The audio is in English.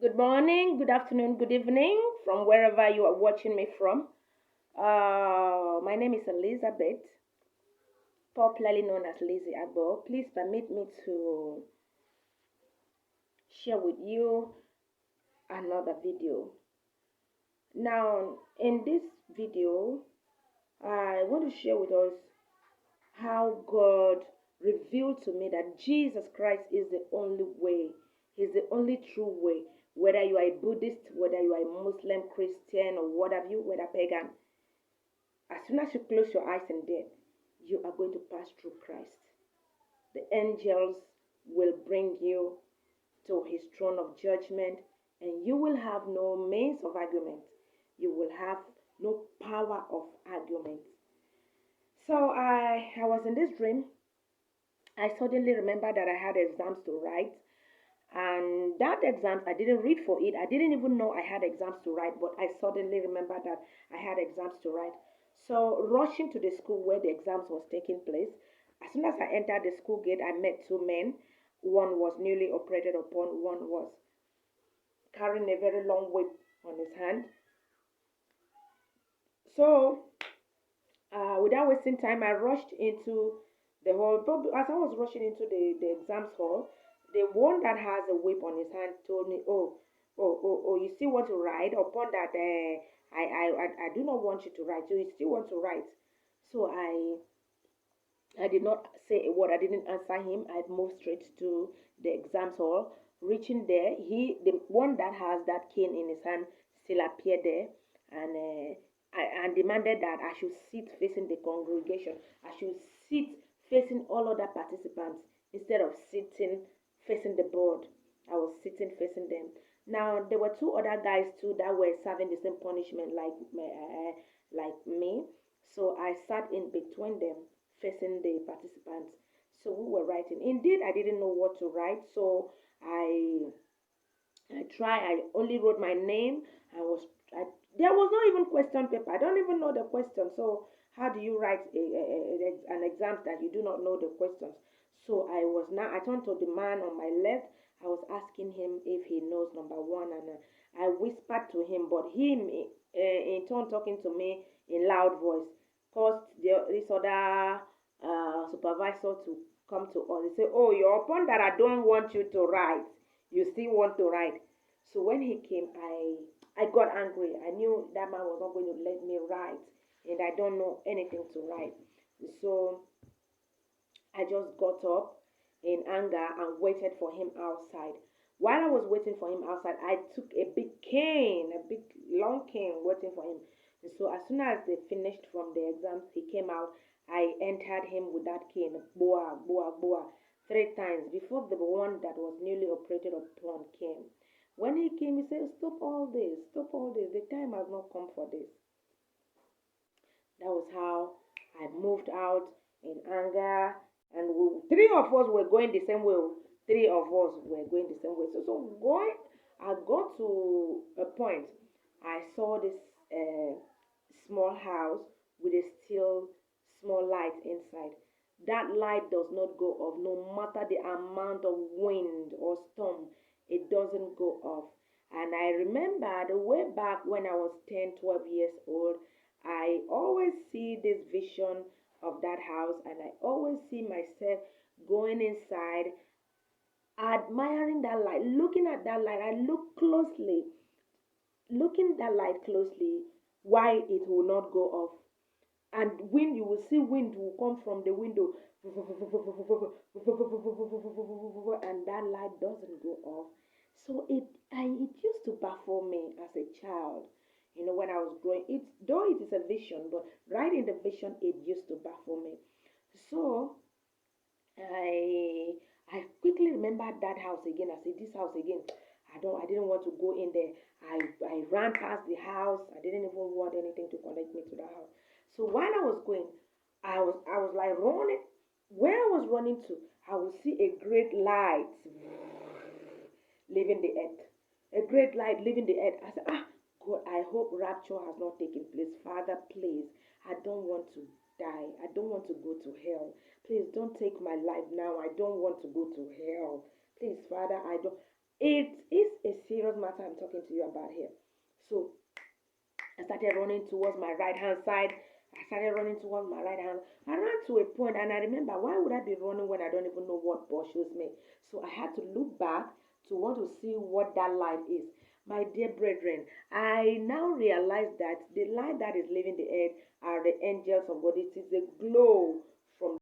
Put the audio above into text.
Good morning, good afternoon, good evening from wherever you are watching me from. My name is Elizabeth, popularly known as Lizzie Agbo. Please permit me to share with you another video. Now, in this video, I want to share with us how God revealed to me that Jesus Christ is the only way. He's the only true way. Whether you are a Buddhist, whether you are a Muslim, Christian, or what have you, whether pagan, as soon as you close your eyes in death, you are going to pass through Christ. The angels will bring you to his throne of judgment, and you will have no means of argument. You will have no power of argument. So I was in this dream. I suddenly remembered that I had exams to write. And that exams, I didn't read for it. I didn't even know I had exams to write, but I suddenly remembered that I had exams to write. So, rushing to the school where the exams was taking place, as soon as I entered the school gate, I met two men. One was newly operated upon, one was carrying a very long whip on his hand. So, without wasting time, I rushed into the hall. But as I was rushing into the exams hall, the one that has a whip on his hand told me, "Oh, you still want to ride? Upon that, I do not want you to ride. So you still want to ride?" So I did not say a word. I didn't answer him. I moved straight to the exams hall. Reaching there, the one that has that cane in his hand, still appeared there, and and demanded that I should sit facing the congregation. I should sit facing all other participants instead of sitting facing the board. I was sitting facing them. Now there were two other guys too that were serving the same punishment like me. So I sat in between them, facing the participants. So we were writing. Indeed, I didn't know what to write, so I I only wrote my name. There was not even question paper. I don't even know the question. So how do you write an exam that you do not know the questions? So I turned to the man on my left. I was asking him if he knows number one, and I whispered to him, but him in turn talking to me in loud voice caused this other supervisor to come to us. He said, "Oh, you're upon that I don't want you to write. You still want to write." So when he came, I got angry. I knew that man was not going to let me write, and I don't know anything to write. So I just got up in anger and waited for him outside. While I was waiting for him outside, I took a big cane, a big long cane, waiting for him. And so as soon as they finished from the exams, he came out. I entered him with that cane, boa, boa, boa, three times before the one that was newly operated upon came. When he came, he said, "Stop all this, stop all this. The time has not come for this." That was how I moved out in anger, and three of us were going the same way. Three of us were going the same way. So going, I got to a point. I saw this uh, small house with a still small light inside. That light does not go off, no matter the amount of wind or storm. It doesn't go off. And I remember the way back when I was 10, 12 years old, I always see this vision of that house, and I always see myself going inside, admiring that light, looking at that light. I look closely, looking that light closely, why it will not go off. And wind, you will see wind will come from the window, and that light doesn't go off. So it used to baffle me as a child. When I was growing, though it is a vision, but right in the vision, it used to baffle me. So I I quickly remembered that house again. I said, "This house again. I didn't want to go in there." I ran past the house. I didn't even want anything to connect me to the house. So while I was going, I was like running. Where I was running to, I would see a great light leaving the earth. A great light leaving the earth. I said, God, I hope rapture has not taken place. Father, please, I don't want to die. I don't want to go to hell. Please don't take my life now. I don't want to go to hell. Please, Father, I don't. It is a serious matter talking to you about here. So I started running towards my right hand side. I started running towards my right hand. I ran to a point and I remember, why would I be running when I don't even know what pursues me? So I had to look back to want to see what that light is. My dear brethren, I now realize that the light that is leaving the earth are the angels of God. It is a glow from